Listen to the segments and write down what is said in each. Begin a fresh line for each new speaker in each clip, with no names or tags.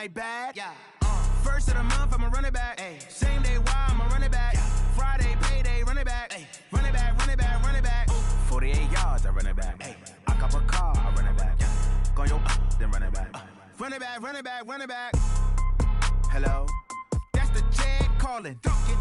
my bad. Yeah. First of the month, I'ma run it back. Ay. Same day, why I'ma run it back. Yeah. Friday, payday, run it back. Ay. Run it back, run it back, run it back. 48 yards, I run it back. Ay. I cop a car, I run it back. Yeah. Go your then run it back. Run it back, run it back, run it back. Hello? That's the jag calling.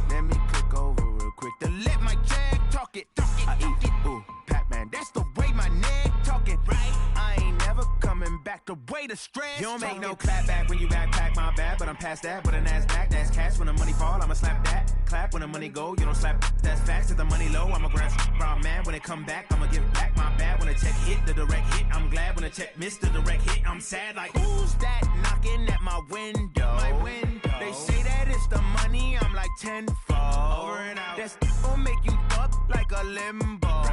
Let me click over real quick to let my jag talk it. I eat it, ooh, Pac-Man. That's the way my neck talking. Right? I ain't never coming back the way the stress. You don't make no clap back when you backpack, my bad. But I'm past that with a NASDAQ. That's cash when the money fall, I'ma slap that. Clap when the money go, you don't slap. That's facts. If the money low, I'ma grab brown man. When it come back, I'ma give back my bad. When the check hit, the direct hit, I'm glad. When the check missed the direct hit, I'm sad. Like, who's that knocking at my window? My window. They say that it's the money, I'm like tenfold. Over and out. That's gon' make you up like a limbo.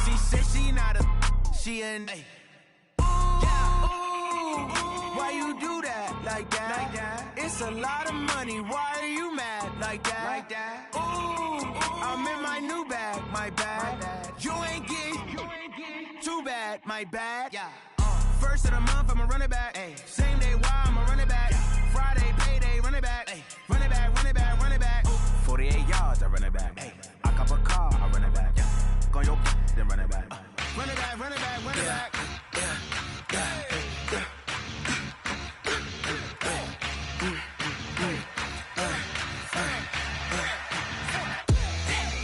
She said she not a, she an. Ooh, yeah. Ooh, why you do that like that? Like that? It's a lot of money. Why are you mad like that? Like that? Ooh, I'm in my new bag, my bad. You ain't getting too bad, my bad. Yeah. First of the month, I'ma run it back. Ay. Same day, why I'ma run it back. Yeah. Friday, payday, run it back. Ay. Run it back, run it back, run it back. 48 yards, I run it back. Ay. I cop a car, I run it back. Yeah. Go your then run it back. Run it back, run it back, run it back.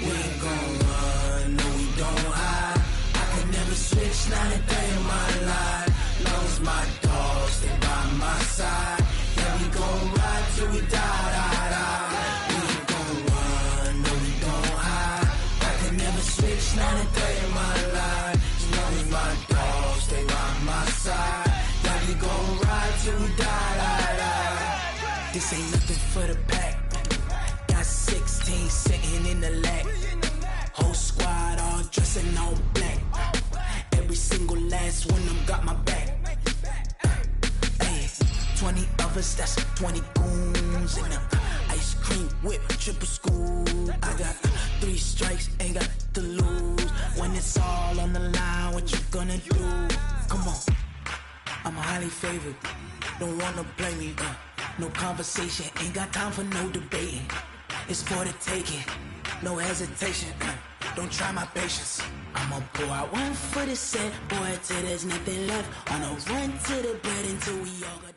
We ain't gon' run, no we don't hide. I can never switch, not a day in my life. Long as my dogs stay by my side. Yeah, we gon' ride till we die. We ain't gon' run, no we don't hide. I can never switch, not a day in my life. As long as my dogs stay by my side. Yeah, we gon' ride till we die. This ain't nothing for the pack. Got 16 sitting in the lag. Whole squad all dressing all black. Every single last one of them got my back. Hey, 20 of us, that's 20 goons in the ice cream whip, triple scoop. I got 3 strikes, ain't got to lose. When it's all on the line, what you gonna do? Come on, I'm highly favored. Don't wanna blame me. No conversation, ain't got time for no debating. It's for the taking, no hesitation. Don't try my patience. I'ma pour out one for the set, boy, till there's nothing left. On a run to the bed until we all got.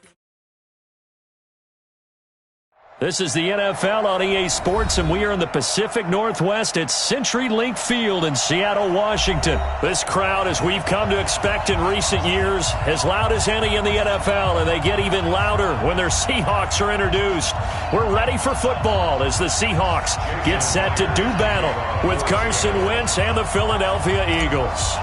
This is the NFL on EA Sports, and we are in the Pacific Northwest at CenturyLink Field in Seattle, Washington. This crowd, as we've come to expect in recent years, as loud as any in the NFL, and they get even louder when their Seahawks are introduced. We're ready for football as the Seahawks get set to do battle with Carson Wentz and the Philadelphia Eagles.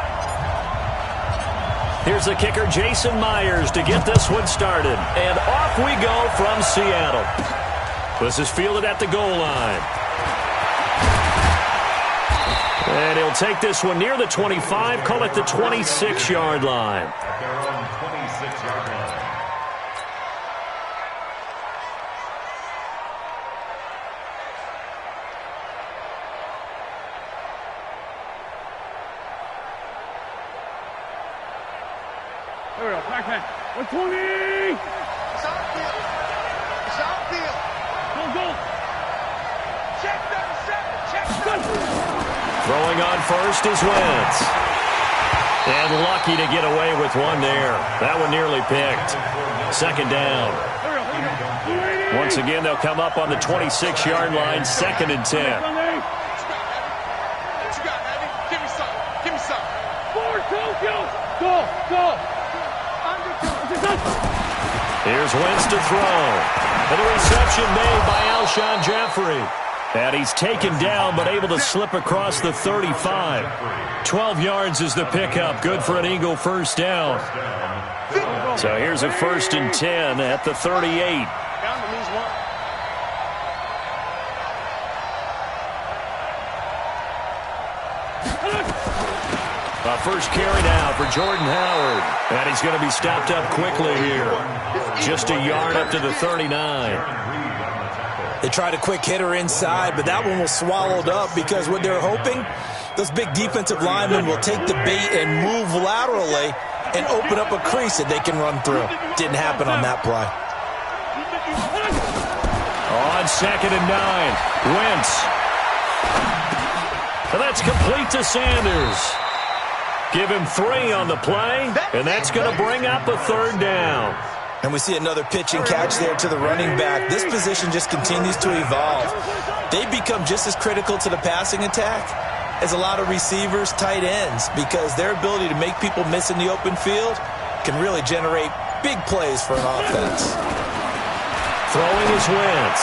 Here's the kicker, Jason Myers, to get this one started. And off we go from Seattle. This is fielded at the goal line. And he'll take this one near the 25, call it the 26-yard line.
At their own 26-yard line.
There we go, back. 120!
It's outfield. It's outfield.
Go.
Check that set.
Throwing on first is Wentz. And lucky to get away with one there. That one nearly picked. Second down. Once again, they'll come up on the 26-yard line, 2nd and 10.
What you got, Eddie? Give me some. Give me some.
Forward, go.
Here's Wentz to throw. And a reception made by Alshon Jeffrey. And he's taken down but able to slip across the 35. 12 yards is the pickup. Good for an Eagle first down. So here's a 1st and 10 at the 38. First carry now for Jordan Howard. And he's going to be stopped up quickly here. Just a yard up to the 39.
They tried a quick hitter inside, but that one was swallowed up because what they're hoping, those big defensive linemen will take the bait and move laterally and open up a crease that they can run through. Didn't happen on that play.
on 2nd and 9. Wentz. And that's complete to Sanders. Give him 3 on the play, and that's going to bring up a 3rd down.
And we see another pitch and catch there to the running back. This position just continues to evolve. They become just as critical to the passing attack as a lot of receivers, tight ends, because their ability to make people miss in the open field can really generate big plays for an offense.
Throwing is Wentz.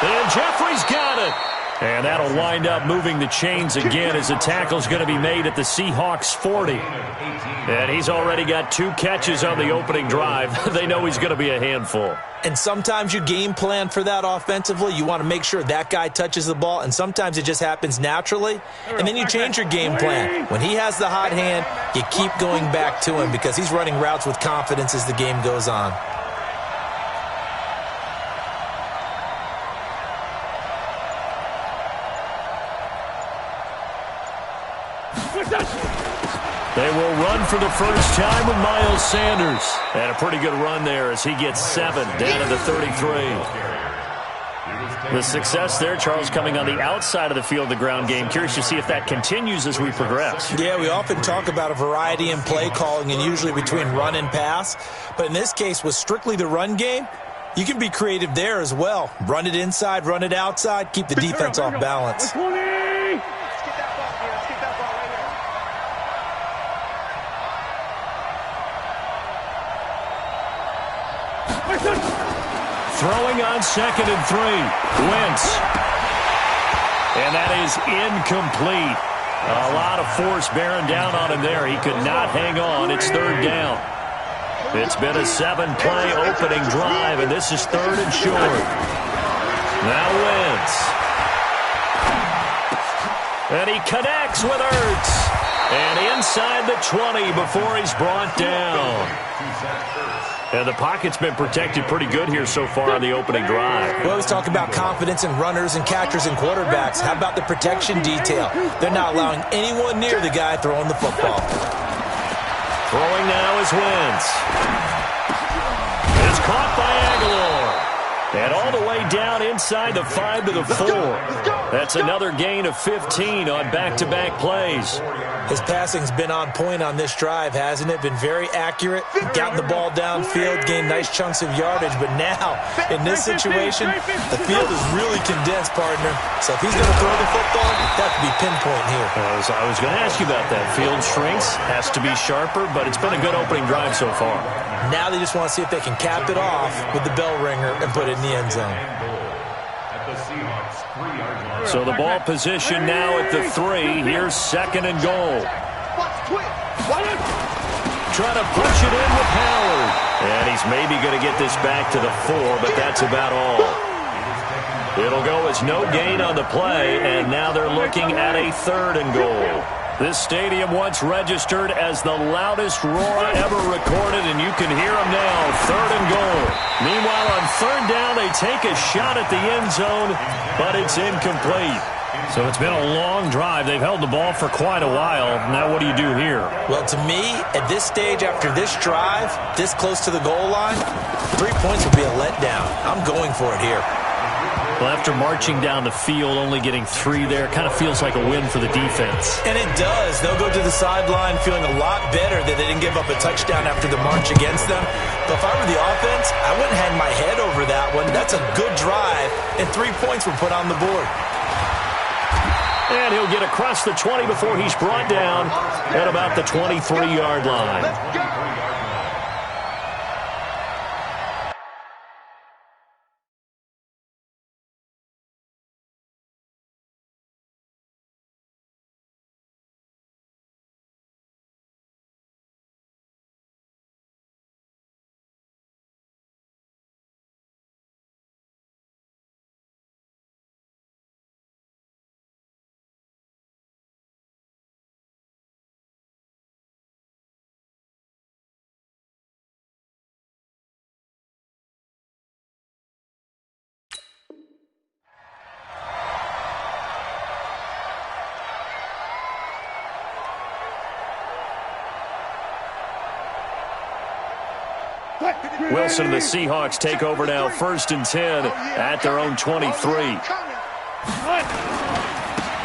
And Jeffrey's got it. And that'll wind up moving the chains again as the tackle's going to be made at the Seahawks 40. And he's already got 2 catches on the opening drive. They know he's going to be a handful.
And sometimes you game plan for that offensively. You want to make sure that guy touches the ball, and sometimes it just happens naturally. And then you change your game plan. When he has the hot hand, you keep going back to him because he's running routes with confidence as the game goes on.
They will run for the first time with Miles Sanders. And a pretty good run there as he gets 7 down to the 33. The success there, Charles, coming on the outside of the field, the ground game. Curious to see if that continues as we progress.
Yeah, we often talk about a variety in play calling and usually between run and pass. But in this case, with strictly the run game, you can be creative there as well. Run it inside, run it outside, keep the defense off balance.
Throwing on 2nd and 3. Wentz. And that is incomplete. A lot of force bearing down on him there. He could not hang on. It's 3rd down. It's been a 7-play opening drive, and this is 3rd and short. Now Wentz. And he connects with Ertz. And inside the 20 before he's brought down. And the pocket's been protected pretty good here so far on the opening drive.
We always talk about confidence in runners and catchers and quarterbacks. How about the protection detail? They're not allowing anyone near the guy throwing the football.
Throwing now is Wentz. It's caught by Aguilar. And all the way down inside the 5 to the 4. That's another gain of 15 on back-to-back plays.
His passing's been on point on this drive, hasn't it? Been very accurate, gotten the ball downfield, gained nice chunks of yardage. But now, in this situation, the field is really condensed, partner. So if he's going to throw the football, that could be pinpoint here.
I was going to ask you about that. Field shrinks, has to be sharper, but it's been a good opening drive so far.
Now they just want to see if they can cap it off with the bell ringer and put it in the end zone.
So the ball position now at the 3. Here's 2nd and goal. Trying to punch it in with Howard. And he's maybe going to get this back to the 4, but that's about all. It'll go as no gain on the play, and now they're looking at a 3rd and goal. This stadium once registered as the loudest roar ever recorded, and you can hear them now, 3rd and goal. Meanwhile, on 3rd down, they take a shot at the end zone, but it's incomplete. So it's been a long drive. They've held the ball for quite a while. Now what do you do here?
Well, to me, at this stage after this drive, this close to the goal line, 3 points would be a letdown. I'm going for it here.
Well, after marching down the field, only getting 3 there, kind of feels like a win for the defense.
And it does. They'll go to the sideline feeling a lot better that they didn't give up a touchdown after the march against them. But if I were the offense, I wouldn't hang my head over that one. That's a good drive, and 3 points were put on the board.
And he'll get across the 20 before he's brought down at about the 23-yard line. Wilson and the Seahawks take over now, 1st and 10 at their own 23.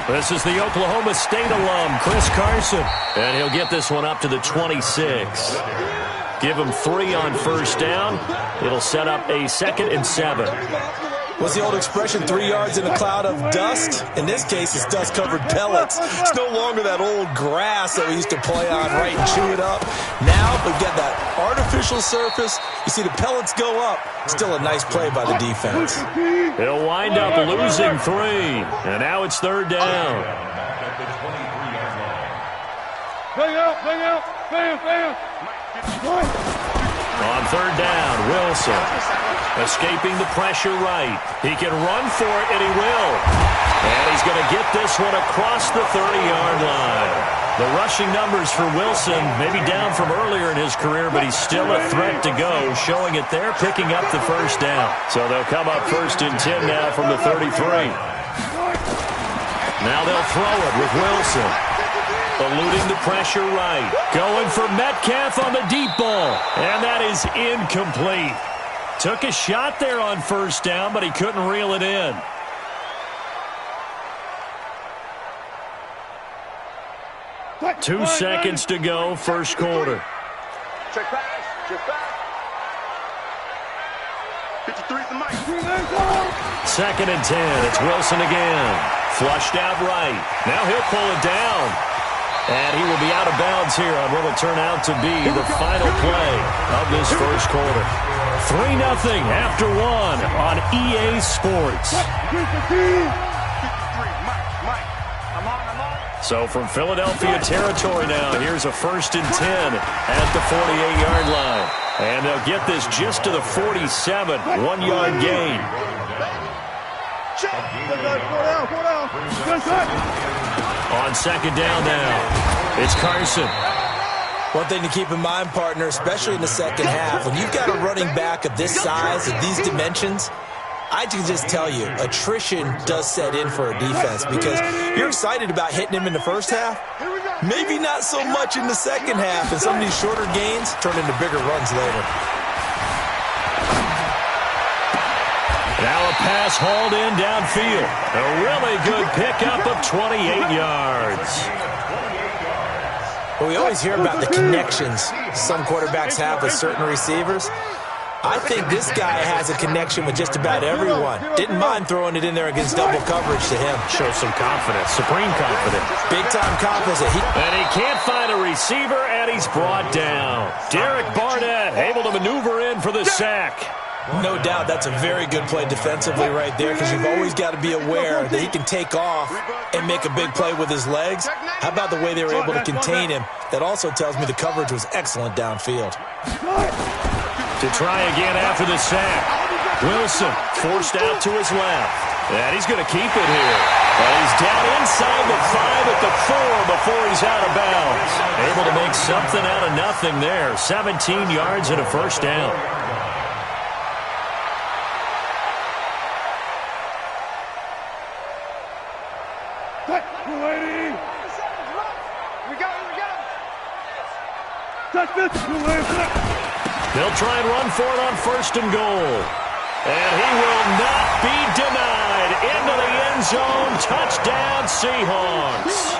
This is the Oklahoma State alum, Chris Carson. And he'll get this one up to the 26. Give him 3 on 1st down. It'll set up a 2nd and 7.
What's the old expression, 3 yards in a cloud of dust? In this case, it's dust-covered pellets. It's no longer that old grass that we used to play on, right, and chew it up. Now we've got that artificial surface. You see the pellets go up. Still a nice play by the defense.
He'll wind up losing 3. And now it's 3rd down.
Bang out, bang out, bam, bam.
On 3rd down, Wilson escaping the pressure right. He can run for it, and he will. And he's going to get this one across the 30-yard line. The rushing numbers for Wilson may be down from earlier in his career, but he's still a threat to go, showing it there, picking up the 1st down. So they'll come up 1st and 10 now from the 33. Now they'll throw it with Wilson. Eluding the pressure right. Going for Metcalf on the deep ball. And that is incomplete. Took a shot there on 1st down, but he couldn't reel it in. Two seconds to go, 1st quarter.
Check pass. Check back. 53 the mic.
2nd and 10. It's Wilson again. Flushed out right. Now he'll pull it down. And he will be out of bounds here on what will turn out to be the final play of this 1st quarter. 3-0 after 1 on EA Sports. So from Philadelphia territory now, here's a 1st and 10 at the 48-yard line. And they'll get this just to the 47, 1-yard gain. On 2nd down now, it's Carson.
One thing to keep in mind, partner, especially in the second half, when you've got a running back of this size, of these dimensions, I can just tell you, attrition does set in for a defense because you're excited about hitting him in the first half. Maybe not so much in the second half, and some of these shorter gains turn into bigger runs later.
Now a pass hauled in downfield. A really good pickup of 28 yards.
Well, we always hear about the connections some quarterbacks have with certain receivers. I think this guy has a connection with just about everyone. Didn't mind throwing it in there against double coverage to him.
Shows some confidence, supreme confidence.
Big-time confidence.
And he can't find a receiver, and he's brought down. Derek Barnett able to maneuver in for the sack.
No doubt that's a very good play defensively right there because you've always got to be aware that he can take off and make a big play with his legs. How about the way they were able to contain him? That also tells me the coverage was excellent downfield.
To try again after the sack. Wilson forced out to his left. And he's going to keep it here. But he's down inside the 5 at the 4 before he's out of bounds. Able to make something out of nothing there. 17 yards and a 1st down. They'll try and run for it on 1st and goal. And he will not be denied. Into the end zone. Touchdown, Seahawks.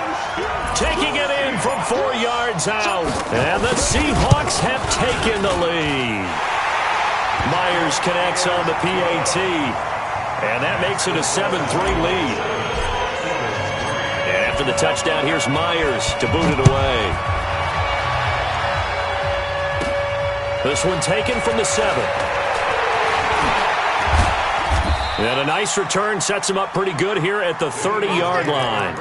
Taking it in from 4 yards out. And the Seahawks have taken the lead. Myers connects on the PAT. And that makes it a 7-3 lead. And after the touchdown, here's Myers to boot it away. This one taken from the 7. And a nice return sets him up pretty good here at the 30-yard line.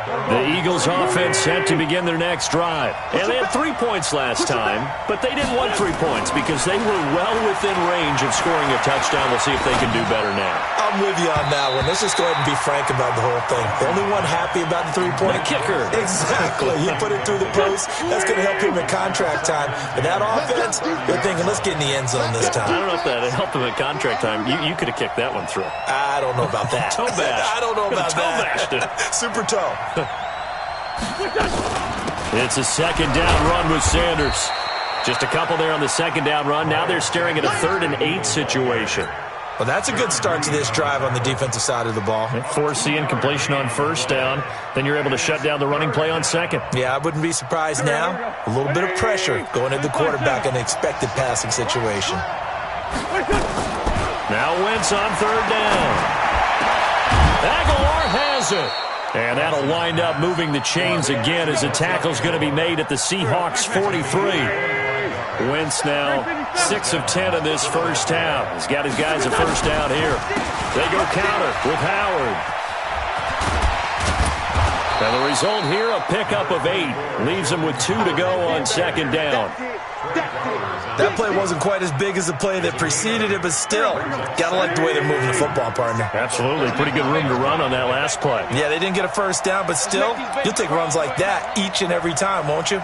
The Eagles offense set to begin their next drive. And they had 3 points last time, but they didn't want 3 points because they were well within range of scoring a touchdown. We'll see if they can do better now.
I'm with you on that one. Let's just go ahead and be frank about the whole thing. The only one happy about the 3-point
kicker.
Exactly. He put it through the post. That's going to help him in contract time. But that offense, they're thinking, let's get in the end zone this time.
I don't know if that helped him in contract time. You could have kicked that one through.
I don't know about that.
Toe bash.
I don't know about
toe bashed it.
Super toe.
It's a 2nd down run with Sanders. Just a couple there on the second down run. Now they're staring at a 3rd and 8 situation.
Well, that's a good start to this drive on the defensive side of the ball.
Force incompletion on first down. Then you're able to shut down the running play on second.
Yeah, I wouldn't be surprised now. A little bit of pressure going at the quarterback in an expected passing situation.
Now Wentz on 3rd down. Aguilar has it. And that'll wind up moving the chains again as the tackle's going to be made at the Seahawks 43. Wentz now 6 of 10 in this first half. He's got his guys a first down here. They go counter with Howard. And the result here, a pickup of 8. Leaves them with 2 to go on second down.
That play wasn't quite as big as the play that preceded it, but still, got to like the way they're moving the football, partner.
Absolutely. Pretty good room to run on that last play.
Yeah, they didn't get a first down, but still, you'll take runs like that each and every time, won't you?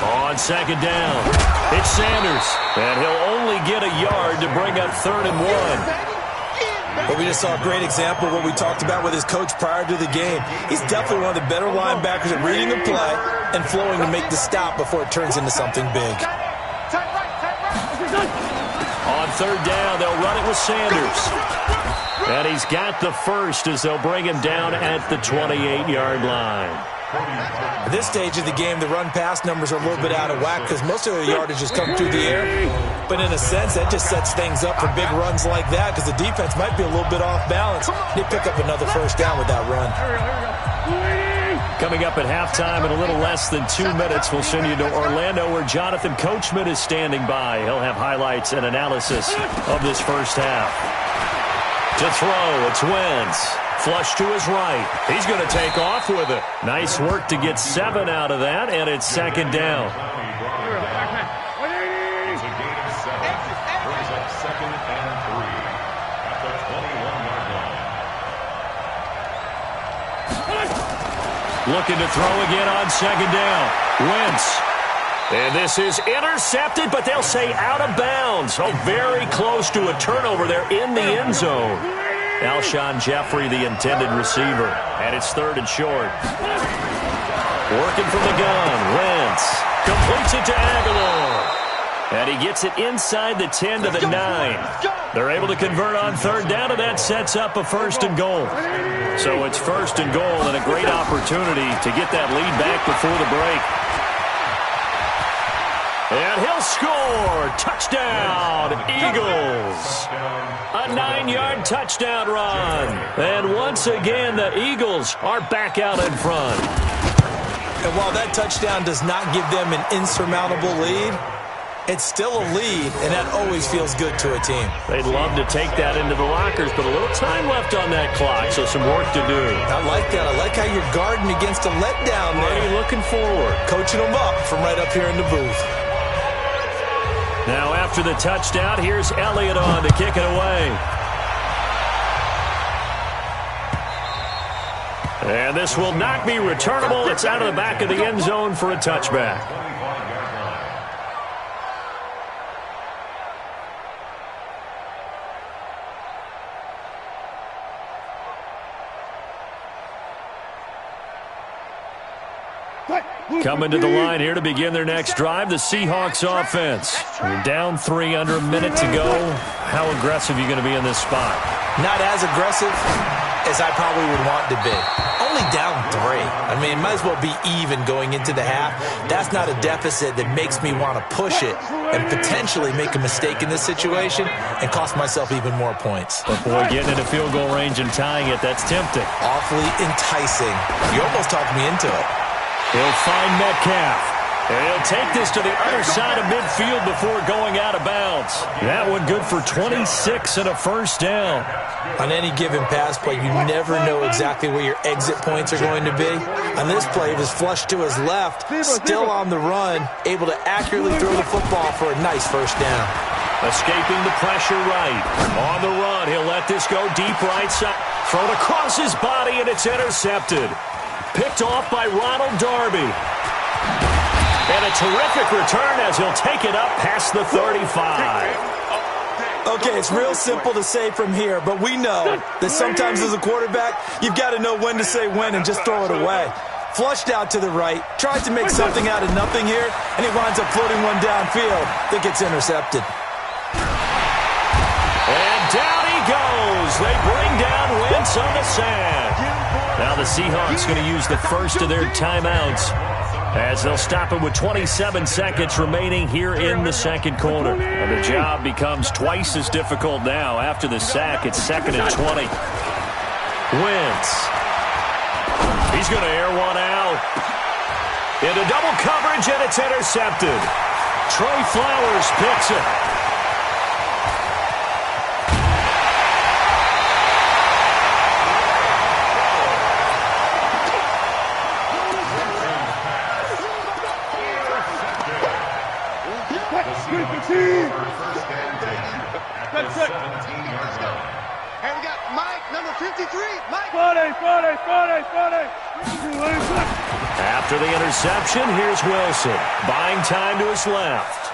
On second down, it's Sanders. And he'll only get a yard to bring up 3rd and 1.
But we just saw a great example of what we talked about with his coach prior to the game. He's definitely one of the better linebackers at reading the play and flowing to make the stop before it turns into something big.
On 3rd down, they'll run it with Sanders. And he's got the first as they'll bring him down at the 28-yard line.
At this stage of the game, the run-pass numbers are a little bit out of whack because most of the yardage has come through the air. But in a sense, that just sets things up for big runs like that because the defense might be a little bit off balance. They pick up another first down with that run.
Coming up at halftime in a little less than 2 minutes, we'll send you to Orlando where Jonathan Coachman is standing by. He'll have highlights and analysis of this first half. To throw, it's Wentz. Flush to his right. He's going to take off with it. Nice work to get 7 out of that, and it's second down.
It's a gain of 7. Brings up 2nd and 3 at the 21-yard line.
Looking to throw again on second down. Wentz. And this is intercepted, but they'll say out of bounds. Oh, very close to a turnover there in the end zone. Alshon Jeffrey, the intended receiver. And it's 3rd and short. Working from the gun. Wentz completes it to Aguilar. And he gets it inside the 10 to the 9. They're able to convert on 3rd down, and that sets up a 1st and goal. So it's 1st and goal and a great opportunity to get that lead back before the break. And he'll score. Touchdown, Eagles. A 9-yard touchdown run. And once again, the Eagles are back out in front.
And while that touchdown does not give them an insurmountable lead, it's still a lead, and that always feels good to a team.
They'd love to take that into the lockers, but a little time left on that clock, so some work to do.
I like that. I like how you're guarding against a letdown there.
Already looking forward.
Coaching them up from right up here in the booth.
Now after the touchdown, here's Elliott on to kick it away. And this will not be returnable. It's out of the back of the end zone for a touchback. Coming to the line here to begin their next drive, the Seahawks offense. You're down 3, under a minute to go. How aggressive are you going to be in this spot?
Not as aggressive as I probably would want to be. Only down 3. I mean, might as well be even going into the half. That's not a deficit that makes me want to push it and potentially make a mistake in this situation and cost myself even more points.
But boy, getting into field goal range and tying it, that's tempting.
Awfully enticing. You almost talked me into it.
He'll find Metcalf. And he'll take this to the other side of midfield before going out of bounds. That one good for 26 and a first down.
On any given pass play, you never know exactly where your exit points are going to be. On this play, it was flushed to his left, still on the run, able to accurately throw the football for a nice first down.
Escaping the pressure right. On the run, he'll let this go deep right side. Thrown across his body, and it's intercepted. Picked off by Ronald Darby. And a terrific return as he'll take it up past the 35.
Okay, it's real simple to say from here, but we know that sometimes as a quarterback, you've got to know when to say when and just throw it away. Flushed out to the right, tries to make something out of nothing here, and he winds up floating one downfield that gets intercepted.
And down he goes. They bring down Wentz on the sack. Now the Seahawks going to use the first of their timeouts as they'll stop it with 27 seconds remaining here in the second quarter. And the job becomes twice as difficult now. After the sack, it's 2nd and 20. Wentz. He's going to air one out. Into double coverage, and it's intercepted. Trey Flowers picks it.
And we got Mike, number 53. Mike.
Friday.
After the interception, here's Wilson. Buying time to his left.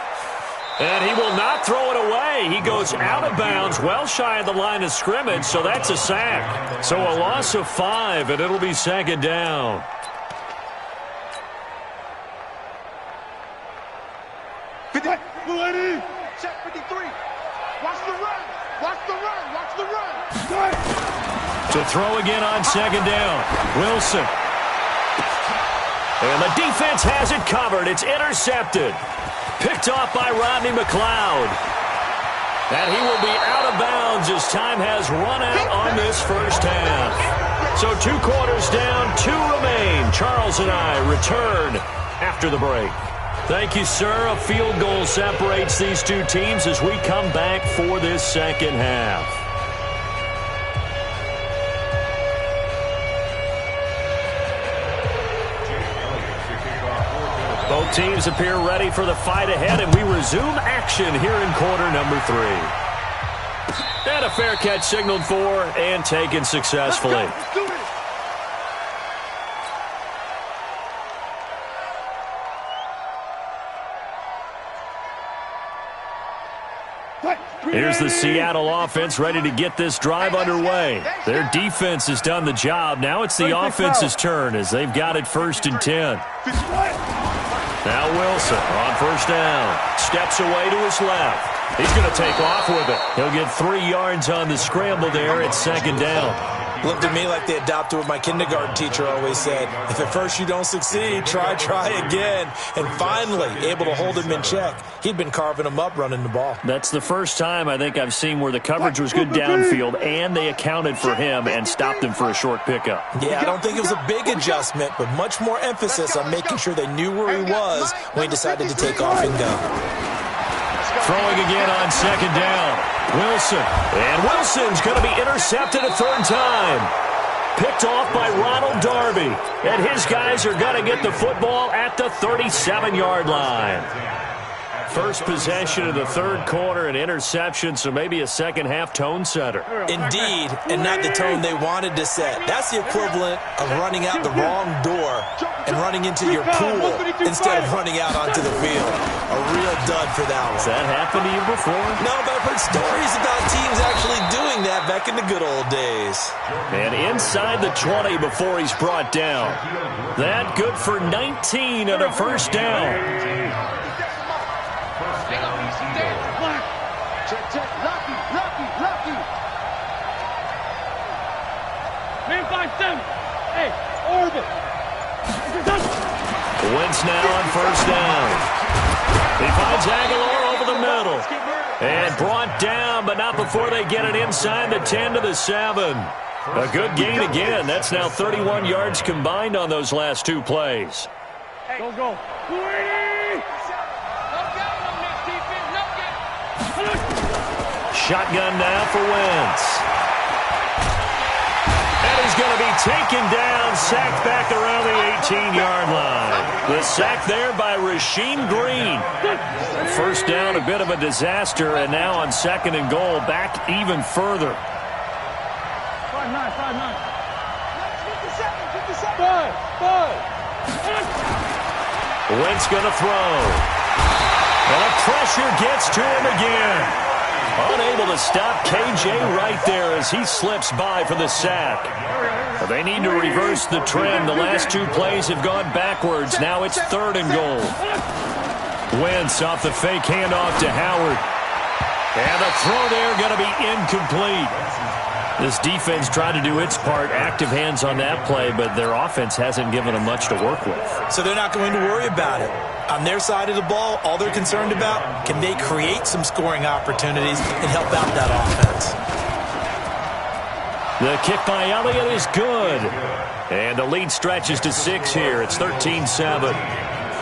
And he will not throw it away. He goes out of bounds, well shy of the line of scrimmage, so that's a sack. So a loss of 5, and it'll be 2nd down.
Check 53. Watch the run. Watch the run. Watch the run.
To throw again on 2nd down. Wilson. And the defense has it covered. It's intercepted. Picked off by Rodney McLeod. And he will be out of bounds as time has run out on this first half. So 2 quarters down, 2 remain. Charles and I return after the break. Thank you, sir. A field goal separates these two teams as we come back for this second half. Both teams appear ready for the fight ahead, and we resume action here in quarter number 3. And a fair catch signaled for and taken successfully.
Let's do it.
Here's the Seattle offense ready to get this drive underway. Their defense has done the job. Now it's the offense's turn as they've got it 1st and 10. Now Wilson on 1st down. Steps away to his left. He's going to take off with it. He'll get 3 yards on the scramble there at 2nd down.
Looked at me like they adopted what my kindergarten teacher always said. If at first you don't succeed, try again. And finally, able to hold him in check. He'd been carving him up running the ball.
That's the first time I think I've seen where the coverage was good downfield and they accounted for him and stopped him for a short pickup.
Yeah, I don't think it was a big adjustment, but much more emphasis on making sure they knew where he was when he decided to take off and go.
Throwing again on 2nd down. Wilson. And Wilson's going to be intercepted a 3rd time. Picked off by Ronald Darby. And his guys are going to get the football at the 37-yard line. First possession of the 3rd quarter, an interception, so maybe a second-half tone setter.
Indeed, and not the tone they wanted to set. That's the equivalent of running out the wrong door and running into your pool instead of running out onto the field. A real dud for that one.
Has that happened to you before?
No, but I've heard stories about teams actually doing that back in the good old days.
And inside the 20 before he's brought down. That good for 19 and a 1st down.
Lucky.
Man 5-7. Hey, orbit.
Wentz now on 1st down. He finds Aguilar over the middle. And brought down, but not before they get it inside the 10 to the 7. A good gain again. That's now 31 yards combined on those last 2 plays.
Go.
Shotgun now for Wentz. And he's going to be taken down, sacked back around the 18-yard line. The sack there by Rasheem Green. 1st down, a bit of a disaster, and now on 2nd and goal, back even further.
5-9.
57. Wentz going to throw. And the pressure gets to him again. Unable to stop KJ right there as he slips by for the sack. Well, they need to reverse the trend. The last two plays have gone backwards. Now it's 3rd and goal. Wentz off the fake handoff to Howard. And the throw there going to be incomplete. This defense tried to do its part, active hands on that play, but their offense hasn't given them much to work with.
So they're not going to worry about it. On their side of the ball, all they're concerned about, can they create some scoring opportunities and help out that offense?
The kick by Elliott is good. And the lead stretches to 6 here. It's 13-7.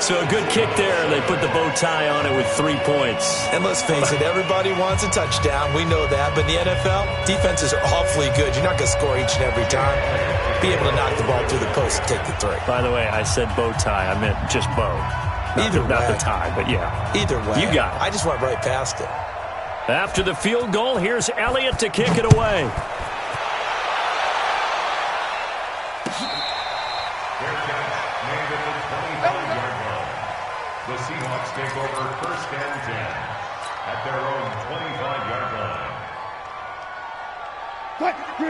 So a good kick there. They put the bow tie on it with 3 points.
And let's face it, everybody wants a touchdown. We know that. But in the NFL, defenses are awfully good. You're not going to score each and every time. Be able to knock the ball through the post and take the 3.
By the way, I said bow tie. I meant just bow. Not the tie, but yeah.
Either way.
You got it.
I just went right past it.
After the field goal, here's Elliott to kick it away.
The Seahawks take over 1st and 10 at their own 25-yard line.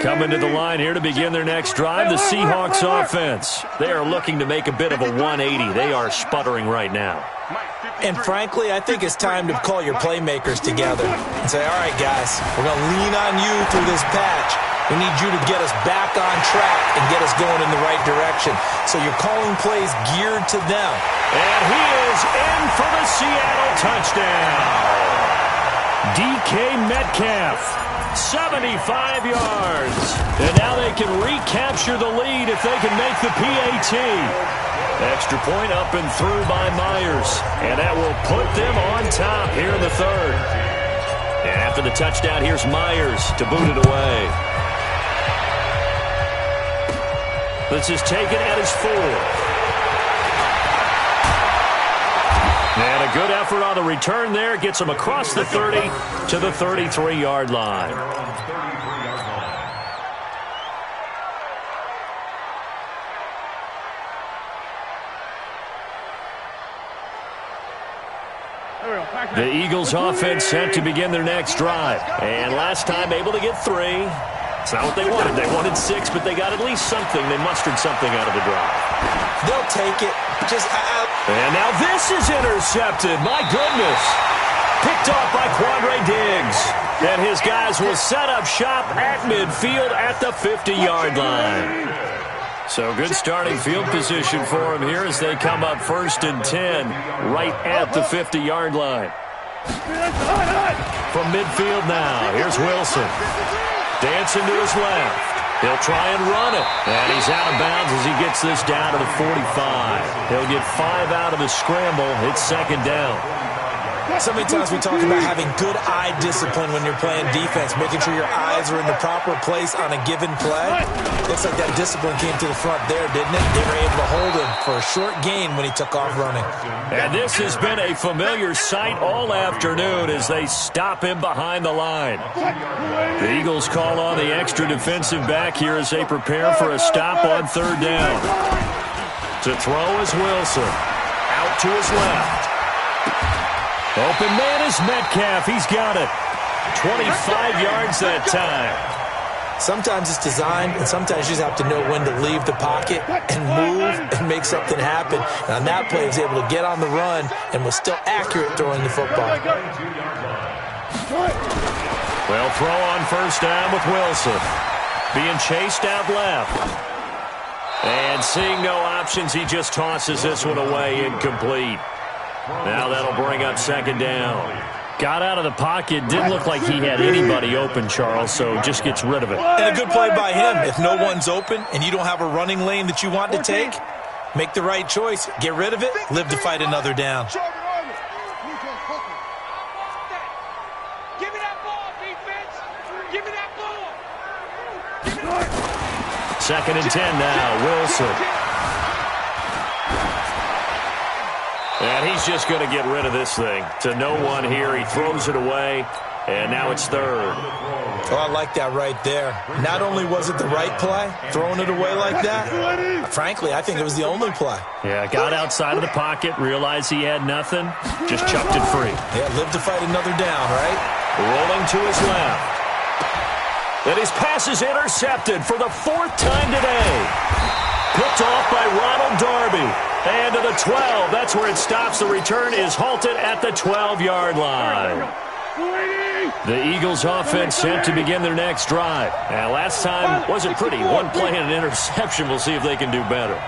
Coming to the line here to begin their next drive, the Seahawks offense. They are looking to make a bit of a 180. They are sputtering right now.
And frankly, I think it's time to call your playmakers together and say, all right, guys, we're going to lean on you through this patch. We need you to get us back on track and get us going in the right direction. So you're calling plays geared to them.
And he is in for the Seattle touchdown. DK Metcalf, 75 yards. And now they can recapture the lead if they can make the PAT. Extra point up and through by Myers. And that will put them on top here in the 3rd. And after the touchdown, here's Myers to boot it away. This is taken at his 4th. And a good effort on the return there. Gets him across the 30 to the 33-yard line. The Eagles offense set to begin their next drive. And last time able to get 3. It's not what they wanted. They wanted 6, but they got at least something. They mustered something out of the drive.
They'll take it.
And now this is intercepted. My goodness. Picked off by Quandre Diggs. And his guys will set up shop at midfield at the 50-yard line. So good starting field position for him here as they come up 1st and 10 right at the 50-yard line. From midfield now, here's Wilson. Dancing to his left. He'll try and run it. And he's out of bounds as he gets this down to the 45. He'll get 5 out of the scramble. It's 2nd down.
So many times we talk about having good eye discipline when you're playing defense, making sure your eyes are in the proper place on a given play. Looks like that discipline came to the front there, didn't it? They were able to hold him for a short gain when he took off running.
And this has been a familiar sight all afternoon as they stop him behind the line. The Eagles call on the extra defensive back here as they prepare for a stop on 3rd down. To throw is Wilson. Out to his left. Open man is Metcalf. He's got it. 25 yards that time.
Sometimes it's designed, and sometimes you just have to know when to leave the pocket and move and make something happen. And on that play, he was able to get on the run and was still accurate throwing the football.
Well, throw on 1st down with Wilson. Being chased out left. And seeing no options, he just tosses this one away, incomplete. Now that'll bring up 2nd down. Got out of the pocket. Didn't look like he had anybody open, Charles, so just gets rid of it.
And a good play by him. If no one's open and you don't have a running lane that you want to take, make the right choice. Get rid of it. Live to fight another down.
Give me that ball, defense. Give me that ball.
2nd and 10 now. Wilson. And he's just going to get rid of this thing. To no one here. He throws it away, and now it's 3rd.
Oh, I like that right there. Not only was it the right play, throwing it away like that, frankly, I think it was the only play.
Yeah, got outside of the pocket, realized he had nothing, just chucked it free.
Yeah, live to fight another down, right?
Rolling to his left. And his pass is intercepted for the 4th time today. Picked off by Ronald Darby. And to the 12. That's where it stops. The return is halted at the 12-yard line. The Eagles offense set to begin their next drive. And last time wasn't pretty. One play and an interception. We'll see if they can do better.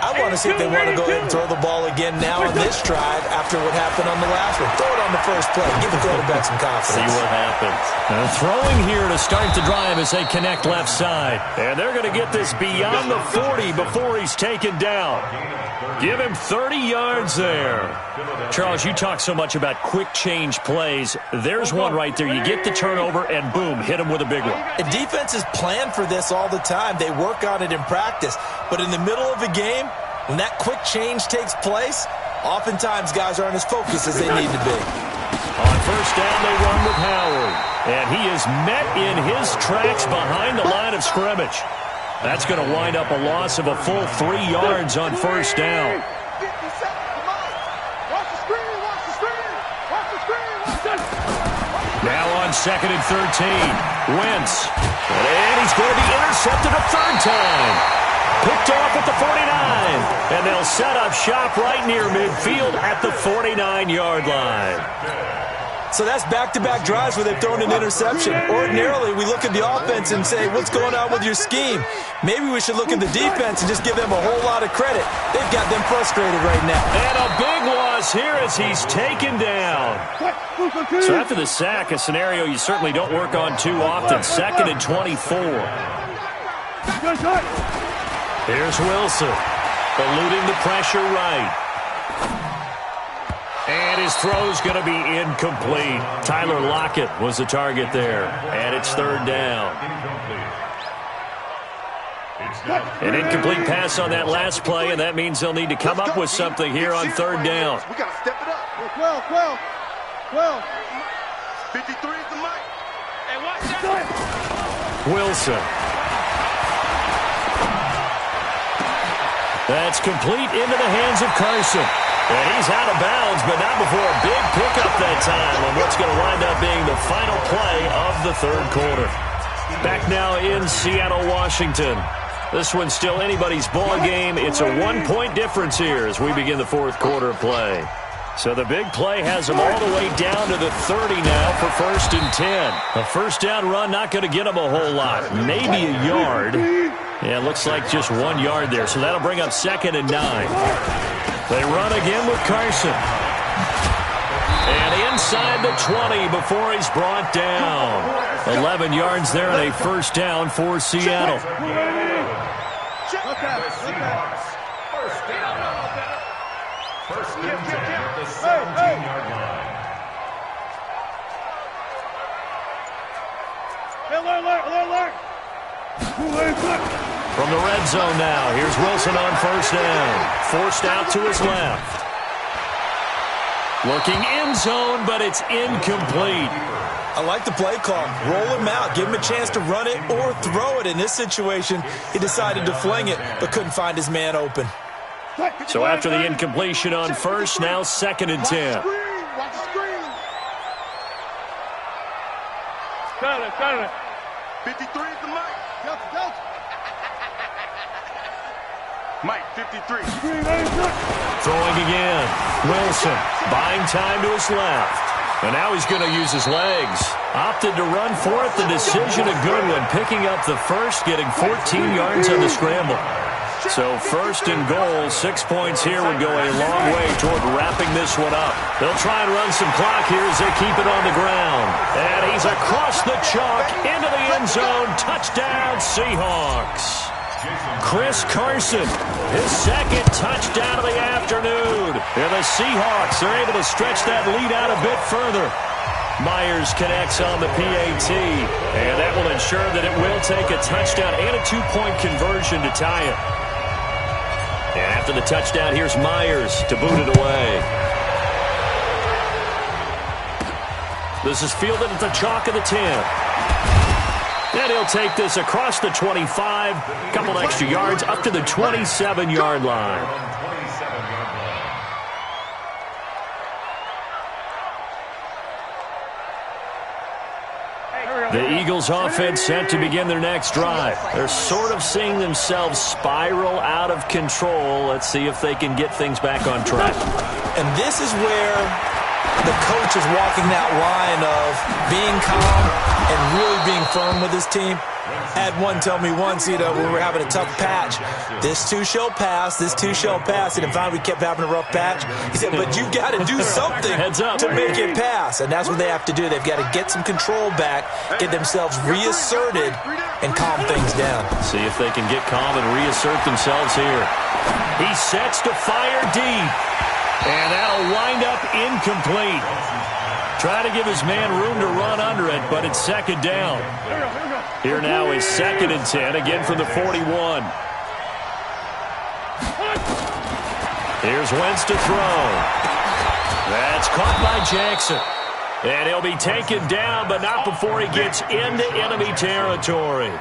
I want to see if they want to go ahead and throw the ball again now on this drive after what happened on the last one. Throw it on the first play. Give the quarterback some confidence.
See what happens. Throwing here to start the drive as they connect left side. And they're going to get this beyond the 40 before he's taken down. Give him 30 yards there. Charles, you talk so much about quick change plays. There's one right there. You get the turnover, and boom, hit him with a big one.
And defenses plan for this all the time. They work on it in practice. But in the middle of a game, when that quick change takes place, oftentimes guys aren't as focused as they need to be.
On first down, they run with Howard. And he is met in his tracks behind the line of scrimmage. That's going to wind up a loss of a full 3 yards on first down. Now on 2nd and 13. Wentz. And he's going to be intercepted a 3rd time. Picked off at the 49. And they'll set up shop right near midfield at the 49-yard line.
So that's back-to-back drives where they've thrown an interception. Ordinarily, we look at the offense and say, what's going on with your scheme? Maybe we should look at the defense and just give them a whole lot of credit. They've got them frustrated right now.
And a big loss here as he's taken down. So after the sack, a scenario you certainly don't work on too often. 2nd and 24. Here's Wilson, eluding the pressure right. And his throw's going to be incomplete. Tyler Lockett was the target there. And it's 3rd down. An incomplete pass on that last play, and that means they'll need to come up with something here on 3rd down.
We got to step it up. 53 is the mic. Hey, watch that.
Wilson. That's complete into the hands of Carson. And he's out of bounds, but not before a big pickup that time on what's going to wind up being the final play of the 3rd quarter. Back now in Seattle, Washington. This one's still anybody's ball game. It's a 1-point difference here as we begin the 4th quarter play. So the big play has them all the way down to the 30 now for 1st and 10. A first down run not going to get them a whole lot. Maybe a yard. Yeah, it looks like just 1 yard there. So that'll bring up 2nd and 9. They run again with Carson. And inside the 20 before he's brought down. 11 yards there and a first down for Seattle.
First and 10 at the 17-yard line.
From the red zone now, here's Wilson on first down. Forced out to his left. Looking end zone, but it's incomplete.
I like the play call. Roll him out. Give him a chance to run it or throw it. In this situation, he decided to fling it, but couldn't find his man open.
So after the incompletion on first, now 2nd and 10.
Watch the screen.
Got it.
53 is the mic. Mike, 53.
Throwing again. Wilson buying time to his left. And now he's going to use his legs. Opted to run for it. The decision a good one. Picking up the first, getting 14 yards on the scramble. So 1st and goal, 6 points here would go a long way toward wrapping this one up. They'll try and run some clock here as they keep it on the ground. And he's across the chalk into the end zone. Touchdown, Seahawks. Chris Carson, his 2nd touchdown of the afternoon. And the Seahawks are able to stretch that lead out a bit further. Myers connects on the PAT, and that will ensure that it will take a touchdown and a 2-point conversion to tie it. And after the touchdown, here's Myers to boot it away. This is fielded at the chalk of the 10. And he'll take this across the 25, a couple extra yards, up to the 27-yard line. The Eagles offense set to begin their next drive. They're sort of seeing themselves spiral out of control. Let's see if they can get things back on track.
And this is where the coach is walking that line of being calm and really being firm with his team. Had one tell me once, when we were having a tough patch, this too shall pass, this too shall pass. And finally we kept having a rough patch. He said, but you've got to do something to make it pass. And that's what they have to do. They've got to get some control back, get themselves reasserted, and calm things down.
See if they can get calm and reassert themselves here. He sets to fire deep. And that'll wind up incomplete. Try to give his man room to run under it, but it's second down. Here now is 2nd and 10, again from the 41. Here's Wentz to throw. That's caught by Jackson. And he'll be taken down, but not before he gets into enemy territory.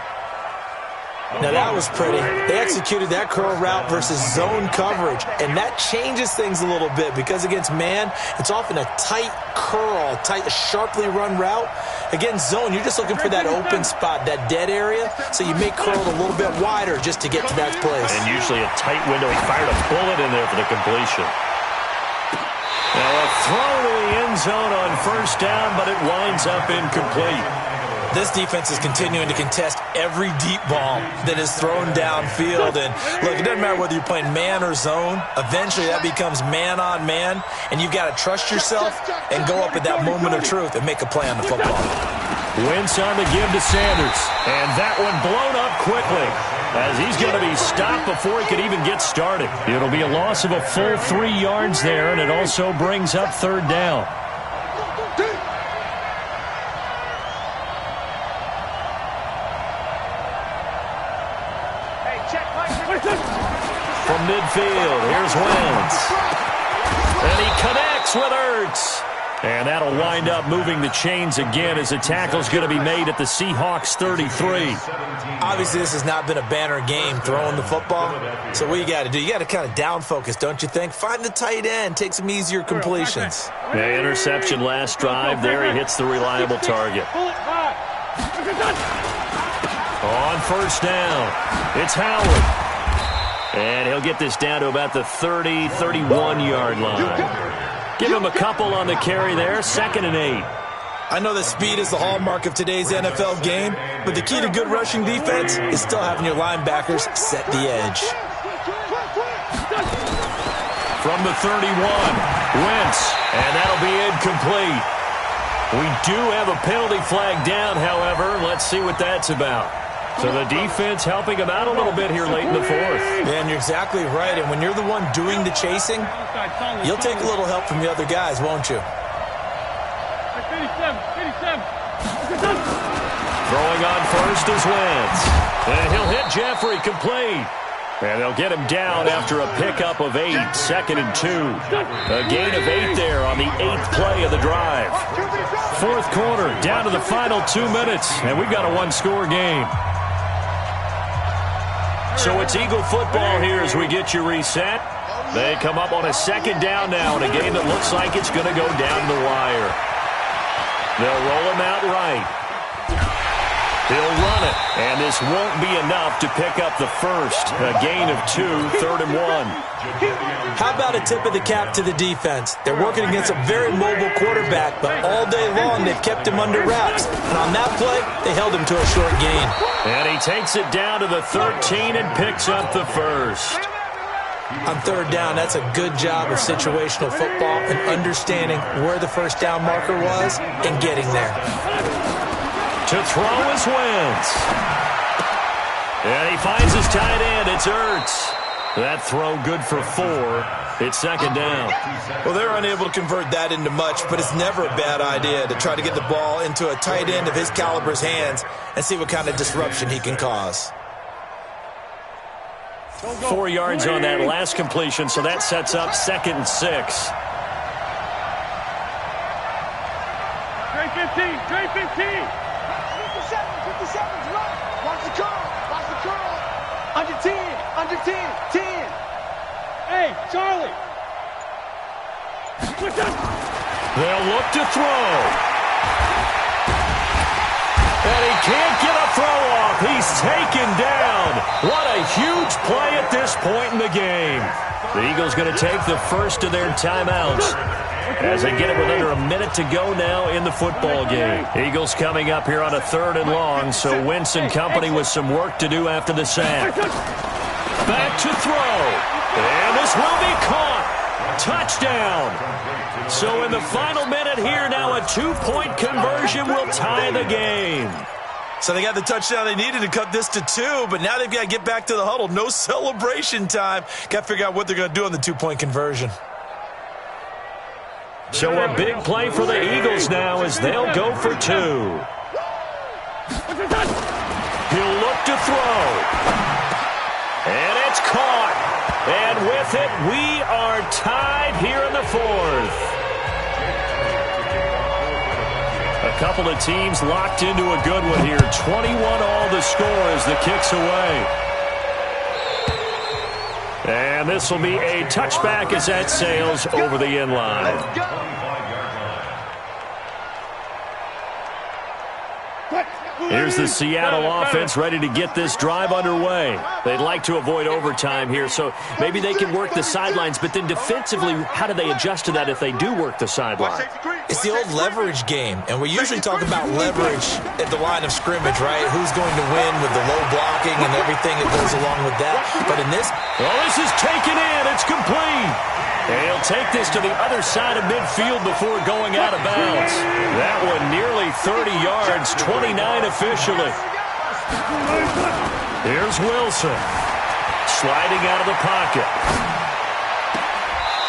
Now that was pretty. They executed that curl route versus zone coverage, and that changes things a little bit because against man, it's often a tight curl, sharply run route. Against zone, you're just looking for that open spot, that dead area, so you make curl a little bit wider just to get to that place.
And usually a tight window. He fired a bullet in there for the completion. Now a throw to the end zone on first down, but it winds up incomplete.
This defense is continuing to contest every deep ball that is thrown downfield. And, look, it doesn't matter whether you're playing man or zone. Eventually, that becomes man-on-man, and you've got to trust yourself and go up at that moment of truth and make a play on the football.
Wentz on the give to Sanders. And that one blown up quickly as he's going to be stopped before he could even get started. It'll be a loss of a full 3 yards there, and it also brings up third down. From midfield, here's Wentz. And he connects with Ertz. And that'll wind up moving the chains again as the tackle's going to be made at the Seahawks 33.
Obviously, this has not been a banner game throwing the football. So what you got to do, you got to kind of down focus, don't you think? Find the tight end, take some easier completions.
The interception last drive. There he hits the reliable target. On first down, it's Howard. And he'll get this down to about the 30, 31-yard line. Give him a couple on the carry there, 2nd and 8.
I know that speed is the hallmark of today's NFL game, but the key to good rushing defense is still having your linebackers set the edge.
From the 31, Wentz, and that'll be incomplete. We do have a penalty flag down, however. Let's see what that's about. So the defense helping him out a little bit here late in the 4th.
Yeah, and you're exactly right. And when you're the one doing the chasing, you'll take a little help from the other guys, won't you?
Throwing on first is Wentz. And he'll hit Jeffrey complete. And they'll get him down after a pickup of 8, 2nd and 2. A gain of 8 there on the 8th play of the drive. 4th quarter, down to the final 2 minutes, and we've got a one-score game. So it's Eagle football here as we get you reset. They come up on a 2nd down now in a game that looks like it's going to go down the wire. They'll roll him out right. He'll run it, and this won't be enough to pick up the first. A gain of 2, 3rd and 1.
How about a tip of the cap to the defense? They're working against a very mobile quarterback, but all day long they've kept him under wraps. And on that play, they held him to a short gain.
And he takes it down to the 13 and picks up the first.
On 3rd down, that's a good job of situational football and understanding where the first down marker was and getting there.
To throw is Wentz. And he finds his tight end. It's Ertz. That throw good for 4. It's 2nd down.
Well, they're unable to convert that into much, but it's never a bad idea to try to get the ball into a tight end of his caliber's hands and see what kind of disruption he can cause.
4 yards on that last completion, so that sets up 2nd and 6.
Trey 15, Trey 15.
57's right. Watch the curl. Watch the curl. Under 10. Under 10. 10.
Hey, Charlie.
They'll look to throw. And he can't get a throw off. He's taken down. What a huge play at this point in the game. The Eagles going to take the first of their timeouts as they get it with under a minute to go now in the football game. Eagles coming up here on a 3rd and long, so Wentz and company with some work to do after the sack. Back to throw. And this will be caught. Touchdown. So in the final minute here now, a 2-point conversion will tie the game.
So they got the touchdown they needed to cut this to 2, but now they've got to get back to the huddle. No celebration time. Got to figure out what they're going to do on the 2-point conversion.
So a big play for the Eagles now as they'll go for 2. He'll look to throw. And it's caught. And with it, we are tied here in the 4th. A couple of teams locked into a good one here. 21-all the score as the kick's away. And this will be a touchback as that sails over the end line. Here's the Seattle offense ready to get this drive underway. They'd like to avoid overtime here, so maybe they can work the sidelines, but then defensively, how do they adjust to that if they do work the sideline?
It's the old leverage game, and we usually talk about leverage at the line of scrimmage, right? Who's going to win with the low blocking and everything that goes along with that. But in this...
Oh, this is taken in. It's complete. And he'll take this to the other side of midfield before going out of bounds. That one nearly 30 yards, 29 officially. Here's Wilson. Sliding out of the pocket.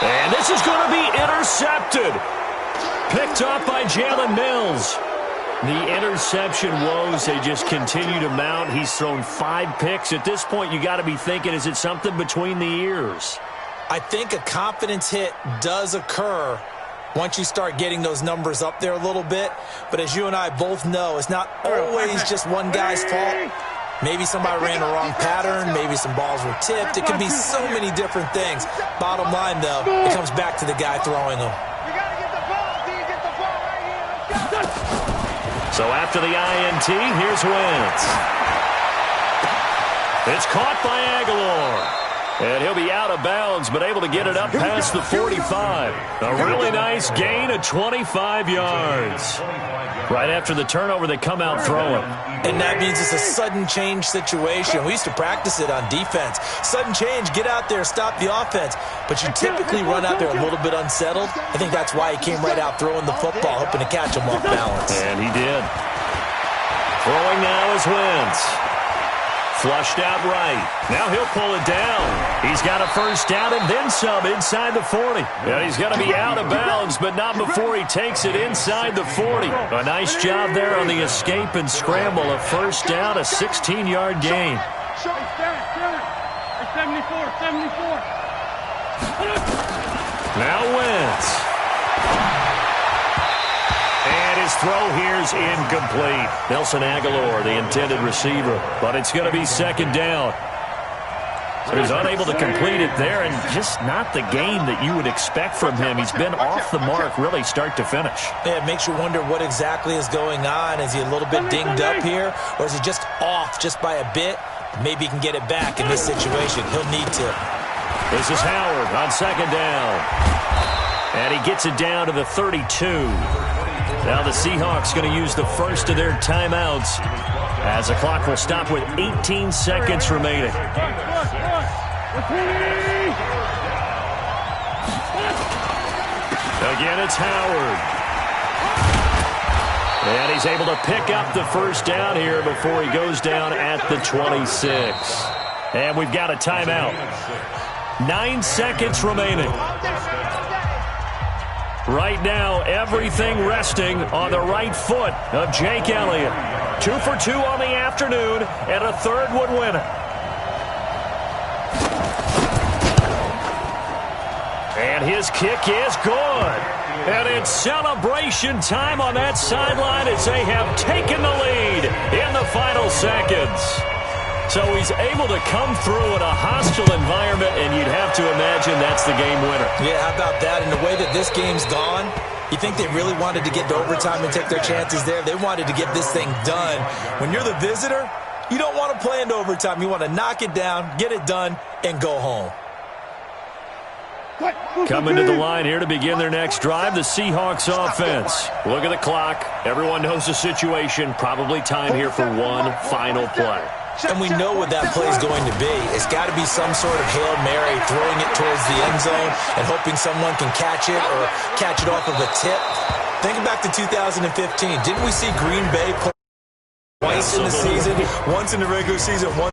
And this is going to be intercepted. Picked off by Jalen Mills. The interception woes, they just continue to mount. He's thrown 5 picks. At this point, you got to be thinking, is it something between the ears?
I think a confidence hit does occur once you start getting those numbers up there a little bit. But as you and I both know, it's not always just one guy's fault. Maybe somebody ran the wrong pattern. Maybe some balls were tipped. It can be so many different things. Bottom line, though, it comes back to the guy throwing them.
So after the INT, here's Wentz. It's caught by Aguilar. And he'll be out of bounds, but able to get it up past the 45. A really nice gain of 25 yards. Right after the turnover, they come out throwing.
And that means it's a sudden change situation. We used to practice it on defense. Sudden change, get out there, stop the offense. But you typically run out there a little bit unsettled. I think that's why he came right out throwing the football, hoping to catch him off balance.
And he did. Throwing now is Wentz. Flushed out right. Now he'll pull it down. He's got a first down and then some inside the 40. Yeah, he's going to be out of bounds, but not before he takes it inside the 40. A nice job there on the escape and scramble. A first down, a 16-yard gain.
74.
Now Wentz. And his throw here's incomplete. Nelson Aguilar, the intended receiver. But it's going to be second down. So he's unable to complete it there, and just not the game that you would expect from him. He's been off the mark really start to finish.
Yeah, it makes you wonder what exactly is going on. Is he a little bit dinged up here, or is he just off just by a bit? Maybe he can get it back in this situation. He'll need to.
This is Howard on second down. And he gets it down to the 32. Now the Seahawks going to use the first of their timeouts as the clock will stop with 18 seconds remaining. Again, it's Howard. And he's able to pick up the first down here before he goes down at the 26. And we've got a timeout. 9 seconds remaining. Right now, everything resting on the right foot of Jake Elliott. 2 for 2 on the afternoon, and a third would win it. And his kick is good. And it's celebration time on that sideline as they have taken the lead in the final seconds. So he's able to come through in a hostile environment, and you'd have to imagine that's the game winner.
Yeah, how about that? And the way that this game's gone, You think they really wanted to get to overtime and take their chances there? They wanted to get this thing done. When you're the visitor, you don't want to play into overtime. You want to knock it down, get it done, and go home.
Coming to the line here to begin their next drive, the Seahawks offense. Look at the clock. Everyone knows the situation. Probably time here for one final play.
And we know what that play is going to be. It's got to be some sort of Hail Mary, throwing it towards the end zone and hoping someone can catch it or catch it off of a tip. Think back to 2015. Didn't we see Green Bay play twice in the season? Once in the regular season, once